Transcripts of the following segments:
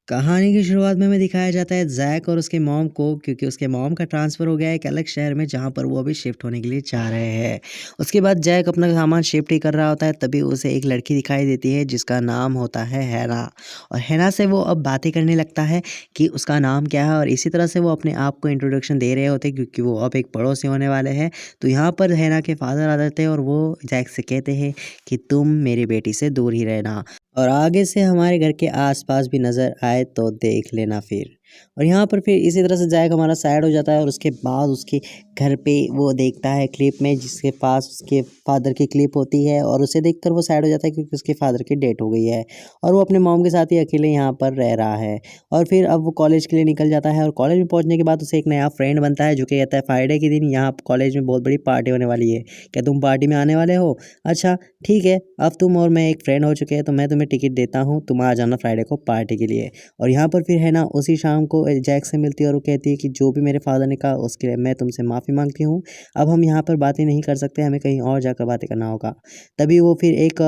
कहानी की शुरुआत में हमें दिखाया जाता है जैक और उसके मॉम को, क्योंकि उसके मॉम का ट्रांसफ़र हो गया है एक अलग शहर में जहाँ पर वो अभी शिफ्ट होने के लिए जा रहे हैं। उसके बाद जैक अपना सामान शिफ्ट ही कर रहा होता है, तभी उसे एक लड़की दिखाई देती है जिसका नाम होता है हैना। और हैना से वो अब बातें करने लगता है कि उसका नाम क्या है, और इसी तरह से वो अपने आप को इंट्रोडक्शन दे रहे होते हैं क्योंकि वो अब एक पड़ोसी होने वाले हैं। तो यहाँ पर हैना के फादर आ जाते हैं और वो जैक से कहते हैं कि तुम मेरी बेटी से दूर ही रहना, और आगे से हमारे घर के आसपास भी नज़र आए तो देख लेना फिर। और यहाँ पर फिर इसी तरह से जैक हमारा साइड हो जाता है, और उसके बाद उसके घर पे वो देखता है क्लिप में जिसके पास उसके फादर की क्लिप होती है, और उसे देखकर वो साइड हो जाता है क्योंकि उसके फादर की डेथ हो गई है और वो अपने मॉम के साथ ही अकेले यहाँ पर रह रहा है। और फिर अब वो कॉलेज के लिए निकल जाता है, और कॉलेज में पहुँचने के बाद उसे एक नया फ्रेंड बनता है जो कि कहता है फ्राइडे के दिन यहाँ कॉलेज में बहुत बड़ी पार्टी होने वाली है, क्या तुम पार्टी में आने वाले हो? अच्छा ठीक है, अब तुम और मैं एक फ्रेंड हो चुके हैं तो मैं तुम्हें टिकट देता हूँ, तुम आ जाना फ्राइडे को पार्टी के लिए। और यहाँ पर फिर है ना उसी शाम को जैक से मिलती है और वो कहती है कि जो भी मेरे फादर ने कहा उसके लिए मैं तुमसे माफ़ी मांगती हूँ। अब हम यहाँ पर बातें नहीं कर सकते, हमें कहीं और जाकर बातें करना होगा। तभी वो फिर एक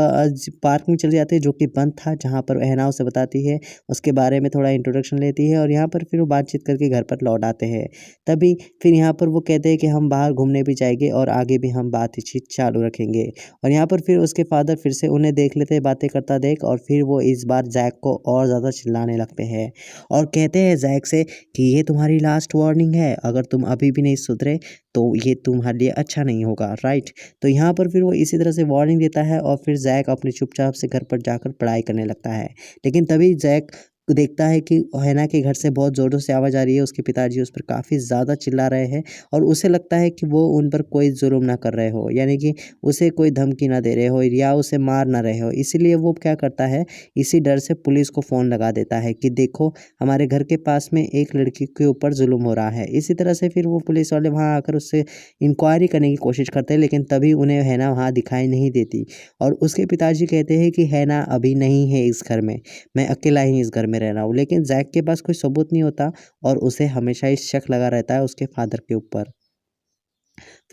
पार्क में चले जाते हैं जो कि बंद था, जहाँ पर हैना उसे बताती है, उसके बारे में थोड़ा इंट्रोडक्शन लेती है, और यहाँ पर फिर वो बातचीत करके घर पर लौट आते हैं। तभी फिर यहाँ पर वो कहते हैं कि हम बाहर घूमने भी जाएंगे और आगे भी हम बातचीत चालू रखेंगे। और यहाँ पर फिर उसके फादर फिर से उन्हें देख लेते हैं बातें करता देख, और फिर वो इस बार जैक को और ज़्यादा चिल्लाने लगते हैं और कहते हैं जैक से कि ये तुम्हारी लास्ट वार्निंग है, अगर तुम अभी भी नहीं सुधरे तो ये तुम्हारे लिए अच्छा नहीं होगा, राइट। तो यहाँ पर फिर वो इसी तरह से वार्निंग देता है, और फिर जैक अपने चुपचाप से घर पर जाकर पढ़ाई करने लगता है। लेकिन तभी जैक देखता है कि हैना के घर से बहुत ज़ोरों से आवाज़ आ रही है, उसके पिताजी उस पर काफ़ी ज़्यादा चिल्ला रहे हैं, और उसे लगता है कि वो उन पर कोई जुल्म ना कर रहे हो, यानी कि उसे कोई धमकी ना दे रहे हो या उसे मार ना रहे हो। इसीलिए वो क्या करता है, इसी डर से पुलिस को फ़ोन लगा देता है कि देखो हमारे घर के पास में एक लड़की के ऊपर जुल्म हो रहा है। इसी तरह से फिर वो पुलिस वाले वहाँ आकर उससे इंक्वायरी करने की कोशिश करते हैं, लेकिन तभी उन्हें हैना वहाँ दिखाई नहीं देती, और उसके पिताजी कहते हैं कि हैना अभी नहीं है इस घर में, मैं अकेला ही इस घर में रह रहा हूँ। लेकिन जैक के पास कोई सबूत नहीं होता, और उसे हमेशा ही शक लगा रहता है उसके फादर के ऊपर।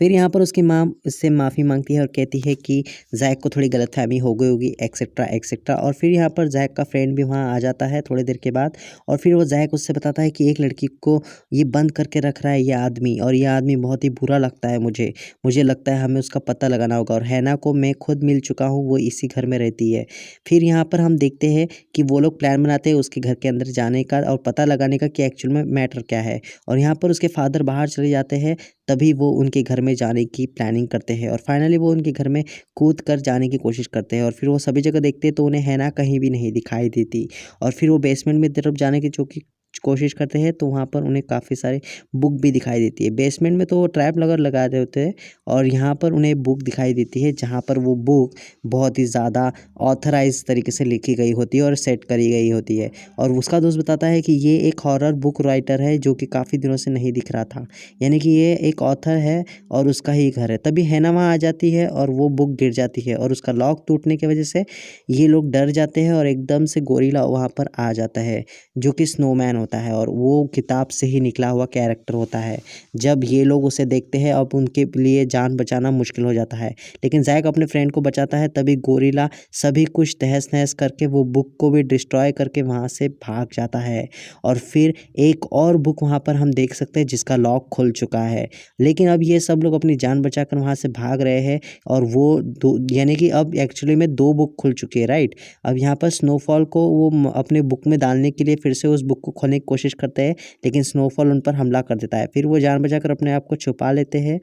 फिर यहाँ पर उसकी माँ उससे माफ़ी मांगती है और कहती है कि ज़ैक को थोड़ी गलतफ़हमी हो गई होगी एक्सेट्रा एक्सेट्रा। और फिर यहाँ पर ज़ैक का फ्रेंड भी वहाँ आ जाता है थोड़ी देर के बाद, और फिर वो ज़ैक उससे बताता है कि एक लड़की को ये बंद करके रख रहा है ये आदमी, और ये आदमी बहुत ही बुरा लगता है मुझे। मुझे लगता है हमें उसका पता लगाना होगा, और हैना को मैं खुद मिल चुका हूँ, वो इसी घर में रहती है। फिर यहाँ पर हम देखते हैं कि वो लोग प्लान बनाते हैं उसके घर के अंदर जाने का और पता लगाने का कि एक्चुअल में मैटर क्या है। और यहाँ पर उसके फादर बाहर चले जाते हैं, तभी वो उनके घर में जाने की प्लानिंग करते हैं, और फाइनली वो उनके घर में कूद कर जाने की कोशिश करते हैं। और फिर वो सभी जगह देखते हैं तो उन्हें हैना कहीं भी नहीं दिखाई देती, और फिर वो बेसमेंट में तरफ जाने की जो कि कोशिश करते हैं तो वहाँ पर उन्हें काफ़ी सारे बुक भी दिखाई देती है। बेसमेंट में तो वो ट्रैप लगा लगा रहे होते हैं, और यहाँ पर उन्हें बुक दिखाई देती है जहाँ पर वो बुक बहुत ही ज़्यादा ऑथराइज तरीके से लिखी गई होती है और सेट करी गई होती है। और उसका दोस्त बताता है कि ये एक हॉरर बुक राइटर है जो कि काफ़ी दिनों से नहीं दिख रहा था, यानी कि ये एक ऑथर है और उसका ही घर है। तभी हैना वहाँ आ जाती है और वो बुक गिर जाती है, और उसका लॉक टूटने की वजह से ये लोग डर जाते हैं, और एकदम से गोरिल्ला वहाँ पर आ जाता है जो कि स्नोमैन होता है, और वो किताब से ही निकला हुआ कैरेक्टर होता है। जब ये लोग उसे देखते हैं अब उनके लिए जान बचाना मुश्किल हो जाता है, लेकिन जैक अपने फ्रेंड को बचाता है। तभी गोरिल्ला सभी कुछ तहस नहस करके वो बुक को भी डिस्ट्रॉय करके वहाँ से भाग जाता है, और फिर एक और बुक वहाँ पर हम देख सकते हैं जिसका लॉक खुल चुका है। लेकिन अब ये सब लोग अपनी जान बचाकर वहाँ से भाग रहे हैं, और वो दो यानी कि अब एक्चुअली में 2 बुक खुल चुकी है, राइट। अब यहाँ पर स्नोफॉल को वो अपने बुक में डालने के लिए फिर से उस बुक को खोलने की कोशिश करते हैं, लेकिन स्नोफॉल उन पर हमला कर देता है। फिर वो जान बचाकर अपने आप को छुपा लेते हैं।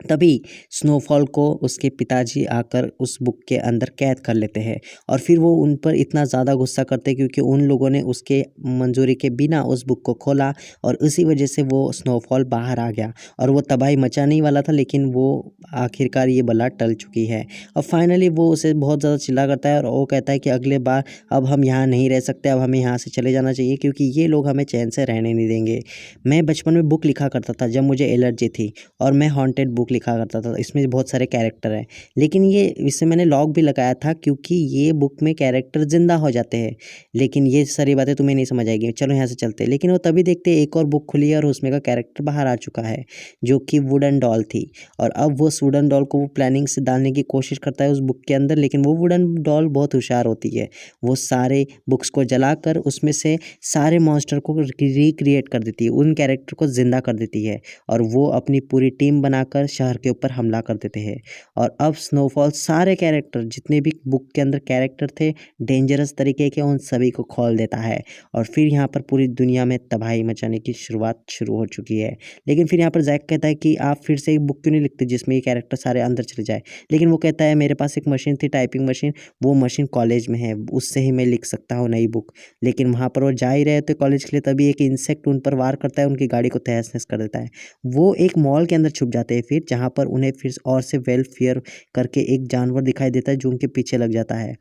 तभी स्नोफॉल को उसके पिताजी आकर उस बुक के अंदर कैद कर लेते हैं, और फिर वो उन पर इतना ज़्यादा गुस्सा करते हैं क्योंकि उन लोगों ने उसके मंजूरी के बिना उस बुक को खोला, और उसी वजह से वो स्नोफॉल बाहर आ गया, और वो तबाही मचाने ही वाला था, लेकिन वो आखिरकार ये बला टल चुकी है। और फाइनली वो उसे बहुत ज़्यादा चिल्ला करता है, और वो कहता है कि अगले बार अब हम यहाँ नहीं रह सकते, अब हमें यहाँ से चले जाना चाहिए क्योंकि ये लोग हमें चैन से रहने नहीं देंगे। मैं बचपन में बुक लिखा करता था जब मुझे एलर्जी थी, और मैं हॉन्टेड बुक बुक लिखा करता था, इसमें बहुत सारे कैरेक्टर हैं। लेकिन ये इससे मैंने लॉक भी लगाया था क्योंकि ये बुक में कैरेक्टर ज़िंदा हो जाते हैं। लेकिन ये सारी बातें तुम्हें नहीं समझ आएगी, चलो यहाँ से चलते हैं। लेकिन वो तभी देखते हैं एक और बुक खुली है और उसमें का कैरेक्टर बाहर आ चुका है, जो कि वुडन डॉल थी। और अब वो उस वुडन डॉल को वो प्लानिंग से डालने की कोशिश करता है उस बुक के अंदर, लेकिन वो वुडन डॉल बहुत होशियार होती है। वो सारे बुक्स को जलाकर उसमें से सारे मॉन्स्टर को रिक्रिएट कर देती है, उन कैरेक्टर को ज़िंदा कर देती है और वो अपनी पूरी टीम बनाकर शहर के ऊपर हमला कर देते हैं। और अब स्नोफॉल सारे कैरेक्टर जितने भी बुक के अंदर कैरेक्टर थे डेंजरस तरीके के, उन सभी को खोल देता है और फिर यहाँ पर पूरी दुनिया में तबाही मचाने की शुरुआत शुरू हो चुकी है। लेकिन फिर यहाँ पर जैक कहता है कि आप फिर से एक बुक क्यों नहीं लिखते जिसमें ये कैरेक्टर सारे अंदर चले जाए। लेकिन वो कहता है मेरे पास एक मशीन थी, टाइपिंग मशीन, वो मशीन कॉलेज में है, उससे ही मैं लिख सकता हूँ नई बुक। लेकिन वहाँ पर वो जा ही रहे थे कॉलेज के लिए, तभी एक इंसेक्ट उन पर वार करता है, उनकी गाड़ी को तहस नहस कर देता है। वो एक मॉल के अंदर छुप जाते हैं फिर, जहाँ पर उन्हें फिर और से वेलफेयर करके एक जानवर दिखाई देता है जो उनके पीछे लग जाता है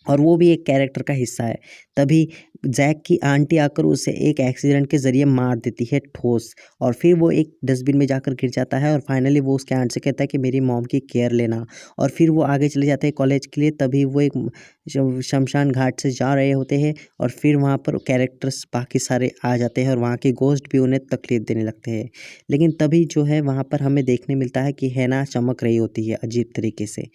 और वो भी एक कैरेक्टर का हिस्सा है। तभी जैक की आंटी आकर उसे एक एक्सीडेंट के ज़रिए मार देती है ठोस, और फिर वो एक डस्टबिन में जाकर गिर जाता है और फाइनली वो उसके आंट से कहता है कि मेरी मॉम की केयर लेना। और फिर वो आगे चले जाते हैं कॉलेज के लिए, तभी वो एक शमशान घाट से जा रहे होते हैं और फिर वहाँ पर कैरेक्टर्स बाकी सारे आ जाते हैं और वहाँ के गोस्ट भी उन्हें तकलीफ देने लगते हैं। लेकिन तभी जो है वहाँ पर हमें देखने मिलता है कि हैना चमक रही होती है अजीब तरीके से,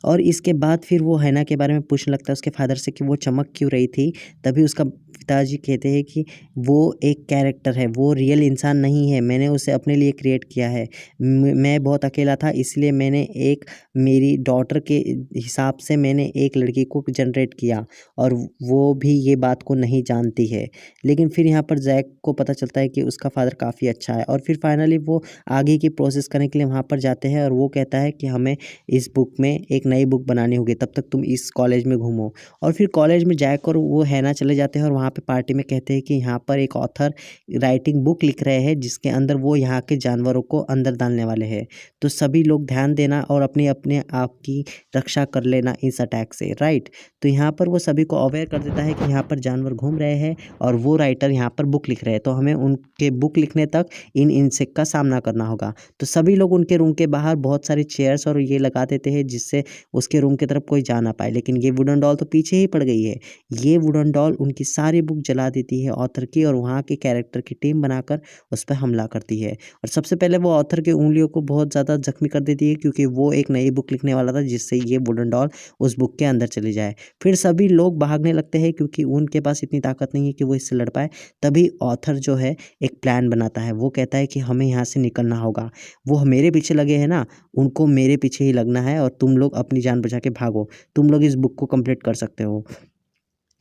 और इसके बाद फिर वो हैना के बारे में पूछने लगता है उसके फादर से कि वो चमक क्यों रही थी। तभी उसका पिताजी कहते हैं कि वो एक कैरेक्टर है, वो रियल इंसान नहीं है, मैंने उसे अपने लिए क्रिएट किया है। मैं बहुत अकेला था इसलिए मैंने एक मेरी डॉटर के हिसाब से मैंने एक लड़की को जनरेट किया और वो भी ये बात को नहीं जानती है। लेकिन फिर यहाँ पर जैक को पता चलता है कि उसका फादर काफ़ी अच्छा है और फिर फाइनली वो आगे की प्रोसेस करने के लिए वहाँ पर जाते हैं और वो कहता है कि हमें इस बुक में एक नई बुक बनानी होगी, तब तक तुम इस कॉलेज में घूमो। और फिर कॉलेज में जैक और वो हैना चले जाते हैं और वहाँ पे पार्टी में कहते हैं कि यहाँ पर एक ऑथर राइटिंग बुक लिख रहे हैं जिसके अंदर वो यहाँ के जानवरों को अंदर डालने वाले हैं, तो सभी लोग ध्यान देना और अपने अपने आप की रक्षा कर लेना इस अटैक से, राइट। तो यहाँ पर वो सभी को अवेयर कर देता है कि यहाँ पर जानवर घूम रहे हैं और वो राइटर यहाँ पर बुक लिख रहे हैं, तो हमें उनके बुक लिखने तक इन इंसेक्ट का सामना करना होगा। तो सभी लोग उनके रूम के बाहर बहुत सारी चेयर्स और ये लगा देते हैं जिससे उसके रूम की तरफ कोई जा ना पाए। लेकिन ये वुडन डॉल तो पीछे ही पड़ गई है। ये वुडन डॉल उनकी सारी बुक जला देती है ऑथर की और वहाँ के कैरेक्टर की टीम बनाकर उस पर हमला करती है। और सबसे पहले वो ऑथर के उंगलियों को बहुत ज़्यादा जख्मी कर देती है क्योंकि वो एक नई बुक लिखने वाला था जिससे ये वुडन डॉल उस बुक के अंदर चली जाए। फिर सभी लोग भागने लगते हैं क्योंकि उनके पास इतनी ताकत नहीं है कि वो इससे लड़ पाए। तभी ऑथर जो है एक प्लान बनाता है, वो कहता है कि हमें यहाँ से निकलना होगा। वो मेरे पीछे लगे हैं ना, उनको मेरे पीछे ही लगना है और तुम लोग अपनी जान बचा के भागो, तुम लोग इस बुक को कंप्लीट कर सकते हो।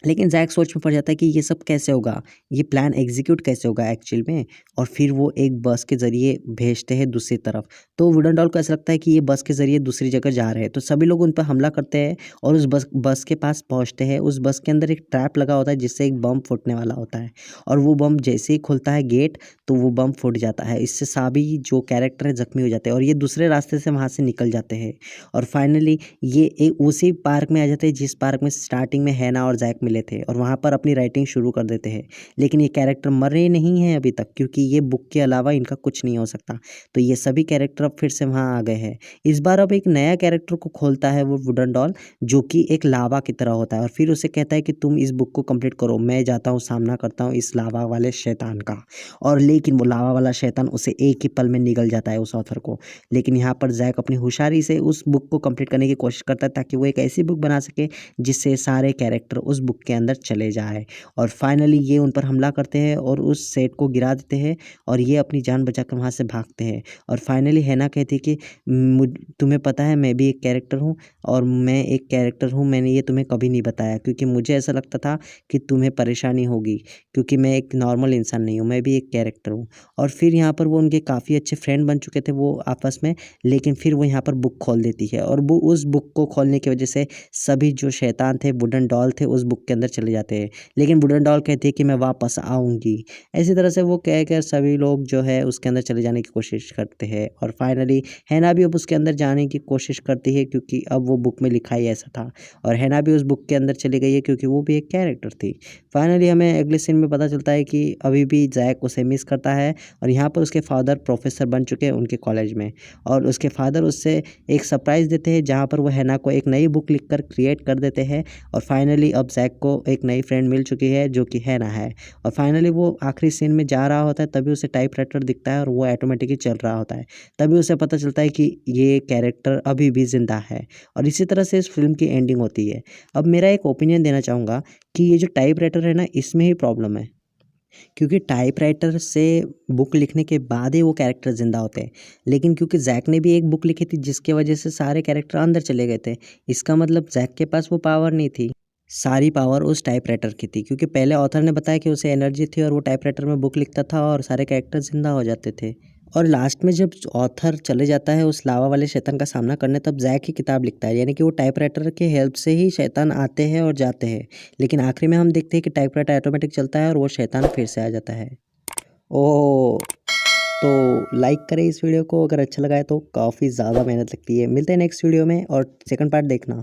लेकिन जैक सोच में पड़ जाता है कि ये सब कैसे होगा, ये प्लान एग्जीक्यूट कैसे होगा एक्चुअल में। और फिर वो एक बस के ज़रिए भेजते हैं दूसरी तरफ, तो वुडन डॉल को ऐसा लगता है कि ये बस के ज़रिए दूसरी जगह जा रहे हैं, तो सभी लोग उन पर हमला करते हैं और उस बस के पास पहुंचते हैं। उस बस के अंदर एक ट्रैप लगा होता है जिससे एक बम फूटने वाला होता है और वो बम जैसे ही खुलता है गेट तो वो बम फूट जाता है। इससे सभी जो कैरेक्टर है ज़ख्मी हो जाते हैं और ये दूसरे रास्ते से वहाँ से निकल जाते हैं। और फाइनली ये एक उसी पार्क में आ जाते हैं जिस पार्क में स्टार्टिंग में हैना और जैक मिले थे और वहाँ पर अपनी राइटिंग शुरू कर देते हैं। लेकिन ये कैरेक्टर मरे नहीं हैं अभी तक क्योंकि ये बुक के अलावा इनका कुछ नहीं हो सकता। तो ये सभी कैरेक्टर अब फिर से वहाँ आ गए हैं। इस बार अब एक नया कैरेक्टर को खोलता है वो वुडन डॉल, जो कि एक लावा की तरह होता है और फिर उसे कहता है कि तुम इस बुक को कंप्लीट करो, मैं जाता हूँ सामना करता हूँ इस लावा वाले शैतान का। और लेकिन वो लावा वाला शैतान उसे एक ही पल में निगल जाता है उस ऑथर को। लेकिन यहाँ पर जैक अपनी होशियारी से उस बुक को कंप्लीट करने की कोशिश करता है ताकि वो एक ऐसी बुक बना सके जिससे सारे कैरेक्टर उस बुक के अंदर चले जाए। और फाइनली ये उन पर हमला करते हैं और उस सेट को गिरा देते हैं और ये अपनी जान बचाकर वहाँ से भागते हैं। और फाइनली हैना कहती है कि तुम्हें पता है मैं भी एक कैरेक्टर हूँ और मैं एक कैरेक्टर हूँ, मैंने ये तुम्हें कभी नहीं बताया क्योंकि मुझे ऐसा लगता था कि तुम्हें परेशानी होगी क्योंकि मैं एक नॉर्मल इंसान नहीं हूँ, मैं भी एक कैरेक्टर हूँ। और फिर यहाँ पर वो उनके काफ़ी अच्छे फ्रेंड बन चुके थे वो आपस में, लेकिन फिर वो यहाँ पर बुक खोल देती है और वो उस बुक को खोलने की वजह से सभी जो शैतान थे वुडन डॉल थे उस बुक के अंदर चले जाते हैं, लेकिन वुडन डॉल कहती है कि मैं वापस आऊँगी। इसी तरह से वो कह कर सभी लोग जो है उसके अंदर चले जाने की कोशिश करते हैं और फाइनली हैना भी अब उसके अंदर जाने की कोशिश करती है क्योंकि अब वो बुक में लिखा ही ऐसा था और हैना भी उस बुक के अंदर चली गई है क्योंकि वो भी एक कैरेक्टर थी। फाइनली हमें अगले सीन में पता चलता है कि अभी भी जैक उसे मिस करता है और यहाँ पर उसके फादर प्रोफेसर बन चुके हैं उनके कॉलेज में और उसके फादर उससे एक सरप्राइज़ देते हैं जहाँ पर वो हैना को एक नई बुक लिखकर क्रिएट कर देते हैं और फाइनली अब जैक को एक नई फ्रेंड मिल चुकी है जो कि हैना है और फाइनली वो आखिरी सीन में जा रहा होता है तभी उसे टाइपराइटर दिखता है और वो ऑटोमेटिकली चल रहा होता है। तभी उसे पता चलता है कि ये कैरेक्टर अभी भी ज़िंदा है और इसी तरह से इस फ़िल्म की एंडिंग होती है। अब मेरा एक ओपिनियन देना चाहूँगा कि ये जो टाइपराइटर है ना इसमें ही प्रॉब्लम है। क्योंकि टाइपराइटर से बुक लिखने के बाद ही वो कैरेक्टर ज़िंदा होते हैं। लेकिन क्योंकि ज़ैक ने भी एक बुक लिखी थी जिसकी वजह से सारे कैरेक्टर अंदर चले गए थे। इसका मतलब ज़ैक के पास वो पावर नहीं थी। सारी पावर उस टाइपराइटर की थी क्योंकि पहले ऑथर ने बताया कि उसे एनर्जी थी और वो टाइपराइटर में बुक लिखता था और सारे कैरेक्टर ज़िंदा हो जाते थे। और लास्ट में जब ऑथर चले जाता है उस लावा वाले शैतान का सामना करने तब ज़ैक ही किताब लिखता है यानी कि वो टाइपराइटर के हेल्प से ही शैतान आते हैं और जाते हैं। लेकिन आखिरी में हम देखते हैं कि टाइपराइटर ऑटोमेटिक चलता है और वो शैतान फिर से आ जाता है। ओह! तो लाइक करें इस वीडियो को अगर अच्छा लगा है तो काफ़ी ज़्यादा मेहनत लगती है। मिलते हैं नेक्स्ट वीडियो में और सेकंड पार्ट देखना।